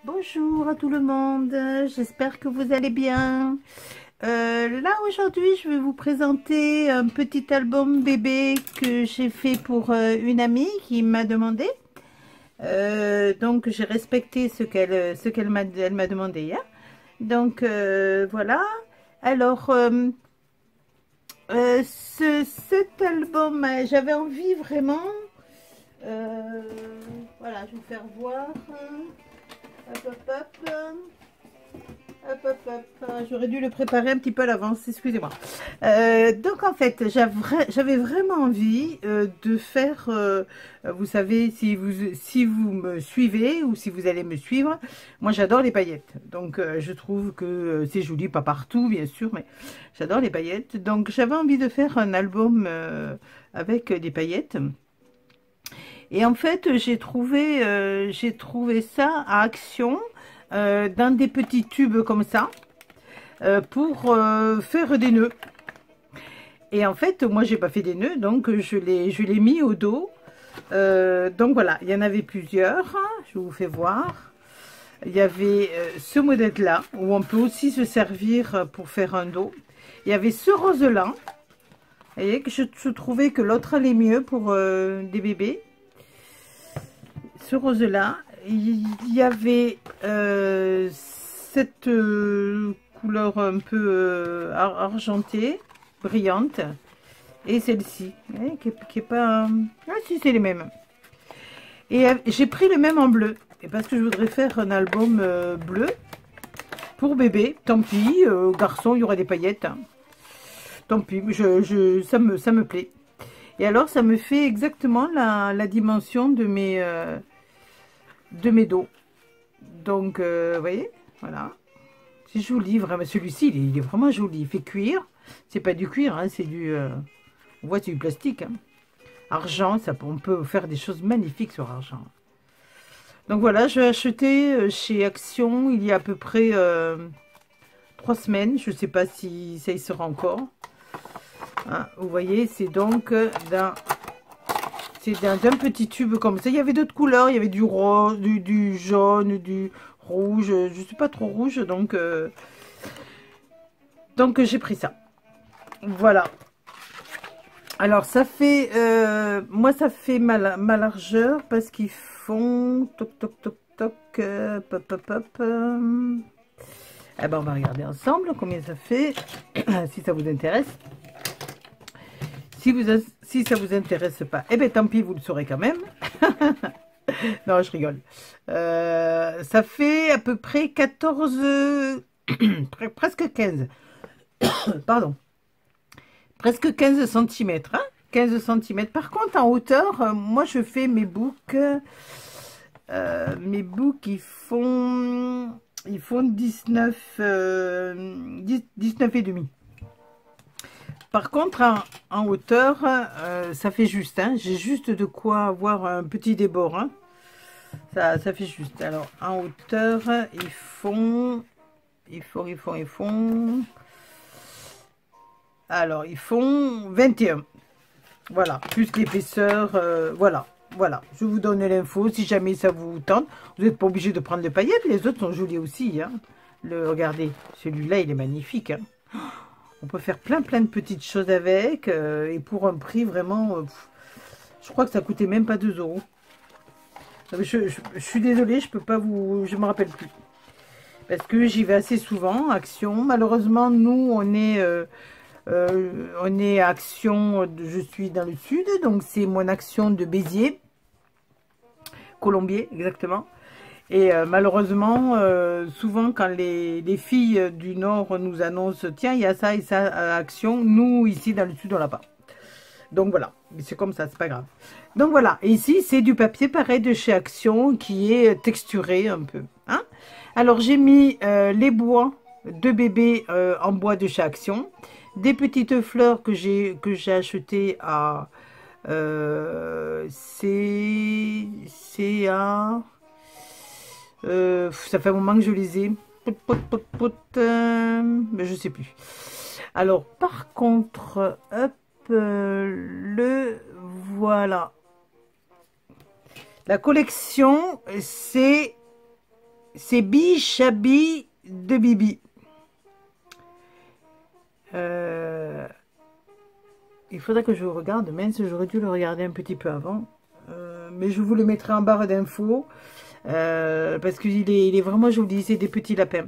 Bonjour à tout le monde, j'espère que vous allez bien. Là aujourd'hui je vais vous présenter un petit album bébé que j'ai fait pour une amie qui m'a demandé. Donc j'ai respecté elle m'a demandé, hein. Donc voilà. Alors cet album, j'avais envie vraiment. Voilà, je vais vous faire voir. Hop, hop, hop. Hop, hop, hop. J'aurais dû le préparer un petit peu à l'avance, excusez-moi. Donc en fait, j'avais vraiment envie de faire, vous savez, si vous me suivez ou si vous allez me suivre, moi j'adore les paillettes. Donc je trouve que c'est joli, pas partout bien sûr, mais j'adore les paillettes. Donc j'avais envie de faire un album avec des paillettes. Et en fait, j'ai trouvé ça à Action, dans des petits tubes comme ça, pour faire des nœuds. Et en fait, moi, j'ai pas fait des nœuds, donc je l'ai mis au dos. Donc voilà, il y en avait plusieurs, hein, je vous fais voir. Il y avait ce modèle-là, où on peut aussi se servir pour faire un dos. Il y avait ce rose-là, vous voyez, que je trouvais que l'autre allait mieux pour des bébés. Ce rose là, il y avait cette couleur un peu argentée, brillante, et celle-ci, qui est pas... Ah si, c'est les mêmes. Et j'ai pris le même en bleu, et parce que je voudrais faire un album bleu pour bébé. Tant pis, garçon, il y aura des paillettes, hein. Tant pis, ça me plaît. Et alors, ça me fait exactement la dimension de mes dos. Donc, vous voyez, voilà. C'est joli, vraiment. Celui-ci, il est vraiment joli. Il fait cuir. C'est pas du cuir, hein, c'est du... on voit, c'est du plastique, hein. Argent, on peut faire des choses magnifiques sur argent. Donc voilà, je l'ai acheté chez Action il y a à peu près 3 semaines. Je ne sais pas si ça y sera encore. Hein, vous voyez, c'est donc d'un petit tube comme ça. Il y avait d'autres couleurs, il y avait du rose, du jaune, du rouge. Je ne suis pas trop rouge, donc j'ai pris ça. Voilà. Alors ça fait, moi ça fait ma largeur parce qu'ils font toc toc toc toc, pop pop pop. Eh ben on va regarder ensemble combien ça fait, si ça vous intéresse. Si ça vous intéresse pas, eh bien tant pis, vous le saurez quand même. Non, je rigole. Ça fait à peu près 14, presque 15. Pardon. Presque 15 cm. Hein, 15 cm. Par contre, en hauteur, moi je fais mes boucs. Mes boucs, ils font 19, 19 et demi. Par contre, en hauteur, ça fait juste, hein. J'ai juste de quoi avoir un petit débord, hein. Ça fait juste. Alors, en hauteur, ils font... Alors, ils font 21. Voilà, plus l'épaisseur, voilà. Voilà, je vous donne l'info, si jamais ça vous tente. Vous n'êtes pas obligé de prendre les paillettes, les autres sont jolis aussi, hein. Regardez, celui-là, il est magnifique, hein. On peut faire plein de petites choses avec, et pour un prix vraiment, je crois que ça coûtait même pas 2 €. Je suis désolée, je peux pas vous, je me rappelle plus. Parce que j'y vais assez souvent, Action. Malheureusement, nous, on est à Action, je suis dans le sud, donc c'est mon Action de Béziers, Colombier, exactement. Et malheureusement, souvent quand les filles du Nord nous annoncent, tiens, il y a ça et ça à Action, nous, ici, dans le Sud, on l'a pas. Donc voilà, c'est comme ça, c'est pas grave. Donc voilà, et ici, c'est du papier pareil de chez Action, qui est texturé un peu. Hein. Alors, j'ai mis les bois de bébé en bois de chez Action, des petites fleurs que j'ai achetées à... c'est à... ça fait un moment que je les ai. Mais je sais plus. Alors, par contre, hop, voilà. La collection, c'est c'est Bichabi de Bibi. Il faudrait que je le regarde, même si j'aurais dû le regarder un petit peu avant. Mais je vous le mettrai en barre d'infos. Parce qu'il est vraiment joli, c'est des petits lapins.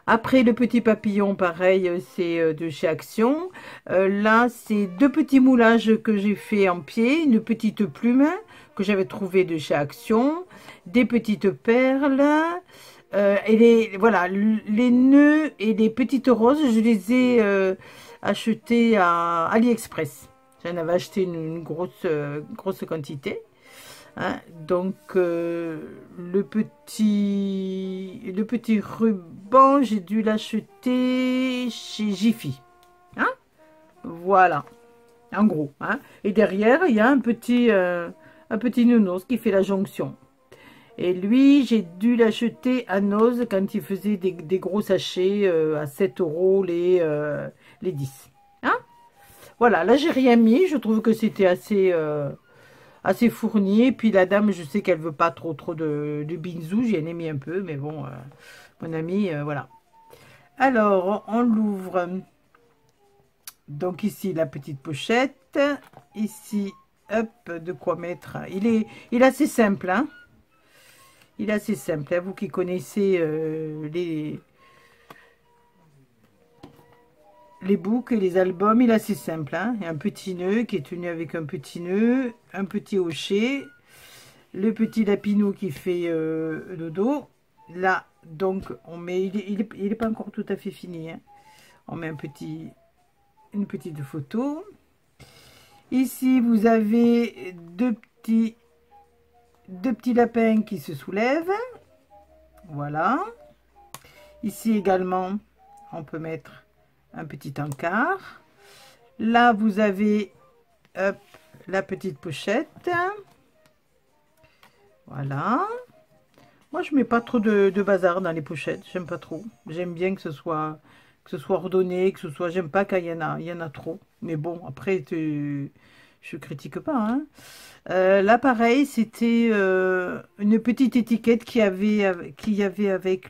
Après le petit papillon, pareil, c'est de chez Action. Là, c'est deux petits moulages que j'ai fait en pied, une petite plume que j'avais trouvée de chez Action, des petites perles, et voilà, les nœuds et les petites roses, je les ai achetés à AliExpress. J'en avais acheté une grosse quantité. Hein, donc le petit ruban, j'ai dû l'acheter chez Jiffy. Hein, voilà, en gros. Hein. Et derrière, il y a un petit nounours qui fait la jonction. Et lui, j'ai dû l'acheter à Noz quand il faisait des gros sachets à 7 € les 10. Hein, voilà, là, j'ai rien mis. Je trouve que c'était assez fourni. Et puis la dame, je sais qu'elle veut pas trop de binzou, j'y ai mis un peu, mais bon, mon ami, voilà. Alors, on l'ouvre. Donc ici, la petite pochette. Ici, hop, de quoi mettre. Il est assez simple, hein. Il est assez simple, hein. Vous qui connaissez les books et les albums, il est assez simple, hein. Il y a un petit nœud qui est tenu avec un petit nœud, un petit hochet, le petit lapinou qui fait le dos. Là, donc, on met, il est pas encore tout à fait fini, hein. On met une petite photo. Ici, vous avez deux petits lapins qui se soulèvent. Voilà. Ici également, on peut mettre un petit encart. Là, vous avez hop, la petite pochette. Voilà. Moi, je mets pas trop de bazar dans les pochettes. J'aime pas trop. J'aime bien que ce soit ordonné, que ce soit. J'aime pas quand il y en a trop. Mais bon, après, je critique pas. Hein. Là, pareil, c'était une petite étiquette qu'il y avait avec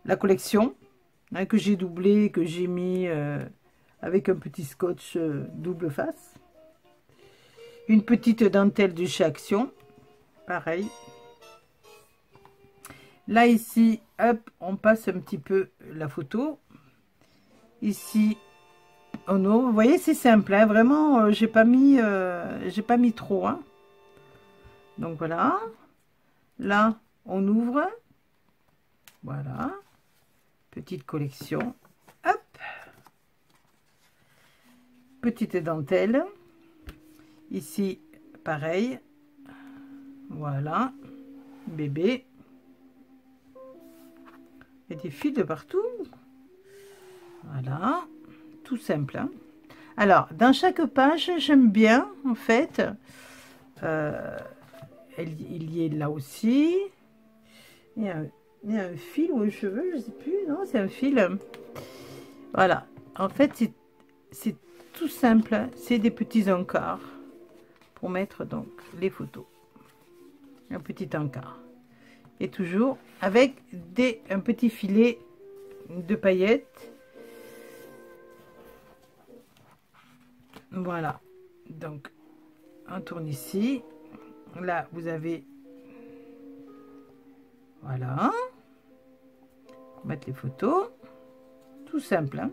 la collection. Hein, que j'ai doublé, que j'ai mis avec un petit scotch double face. Une petite dentelle de chez Action, pareil. Là, ici, hop, on passe un petit peu la photo. Ici, oh non, vous voyez, c'est simple, hein, vraiment, j'ai pas mis trop. Hein. Donc voilà. Là, on ouvre. Voilà. Petite collection. Hop. Petite dentelle. Ici, pareil. Voilà. Bébé. Il y a des fils de partout. Voilà. Tout simple. Hein. Alors, dans chaque page, j'aime bien, en fait. Il y est là aussi. Il y a un fil ou un cheveu, je ne sais plus. Non, c'est un fil. Voilà. En fait, c'est tout simple. C'est des petits encarts pour mettre donc les photos. Un petit encart. Et toujours avec un petit filet de paillettes. Voilà. Donc, on tourne ici. Là, vous avez... Voilà. Mettre les photos. Tout simple. Hein.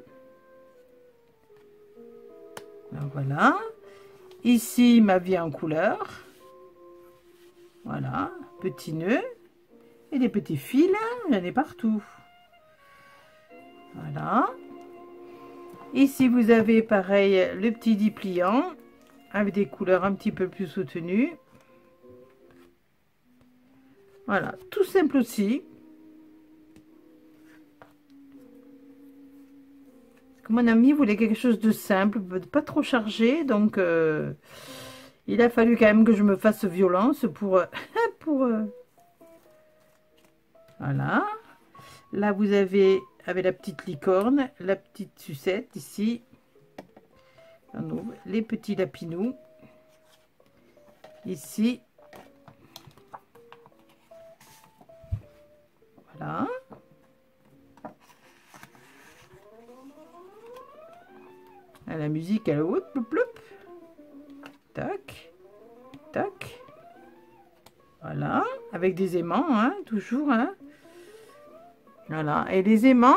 Donc, voilà. Ici, ma vie en couleur. Voilà. Petit nœud. Et des petits fils. Il y en a partout. Voilà. Ici, vous avez pareil le petit dépliant. Avec des couleurs un petit peu plus soutenues. Voilà, tout simple aussi. Mon ami voulait quelque chose de simple, pas trop chargé, donc il a fallu quand même que je me fasse violence pour... Voilà. Là, vous avez avec la petite licorne, la petite sucette ici. On ouvre les petits lapinous. Ici. nickel. Oup, ploup, ploup. Tac, tac. Voilà, avec des aimants, hein, toujours, hein. Voilà, et les aimants,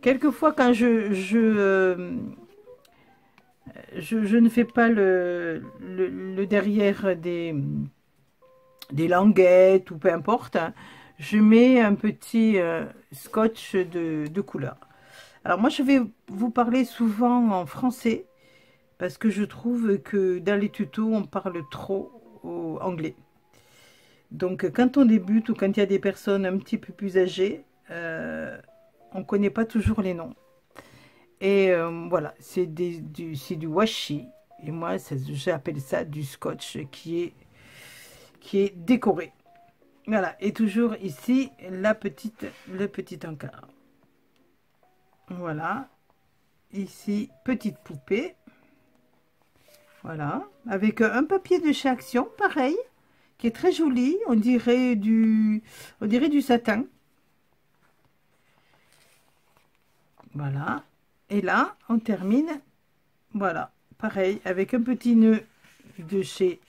quelquefois quand je ne fais pas le derrière des languettes ou peu importe, hein, je mets un petit scotch de couleur. Alors moi, je vais vous parler souvent en français parce que je trouve que dans les tutos, on parle trop au anglais. Donc, quand on débute ou quand il y a des personnes un petit peu plus âgées, on ne connaît pas toujours les noms. Et voilà, c'est du washi. Et moi, j'appelle ça du scotch qui est décoré. Voilà, et toujours ici, le petit encart. Voilà, ici, petite poupée. Voilà, avec un papier de chez Action, pareil, qui est très joli, on dirait du satin. Voilà, et là, on termine, voilà, pareil, avec un petit nœud de chez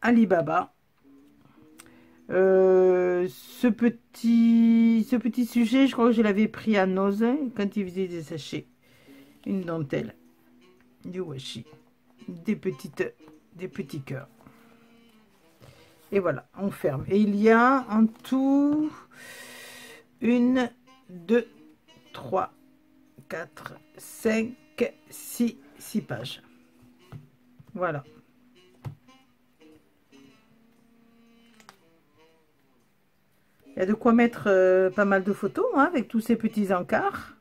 Alibaba. Ce petit sujet, je crois que je l'avais pris à Noz quand il faisait des sachets. Une dentelle, du washi, des petits cœurs. Et voilà, on ferme. Et il y a en tout 1, 2, 3, 4, 5, 6 pages. Voilà. Il y a de quoi mettre pas mal de photos, hein, avec tous ces petits encarts.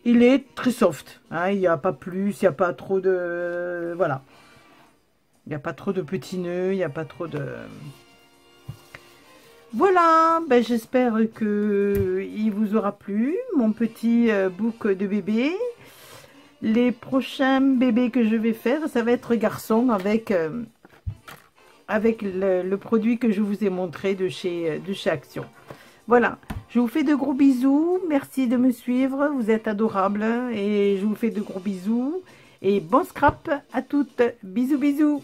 Il est très soft, hein, il n'y a pas plus, il n'y a pas trop de... Voilà. Il n'y a pas trop de petits nœuds, il n'y a pas trop de... Voilà, ben, j'espère que il vous aura plu, mon petit book de bébé. Les prochains bébés que je vais faire, ça va être garçon avec le produit que je vous ai montré de chez Action. Voilà, je vous fais de gros bisous, merci de me suivre, vous êtes adorables et je vous fais de gros bisous et bon scrap à toutes, bisous bisous.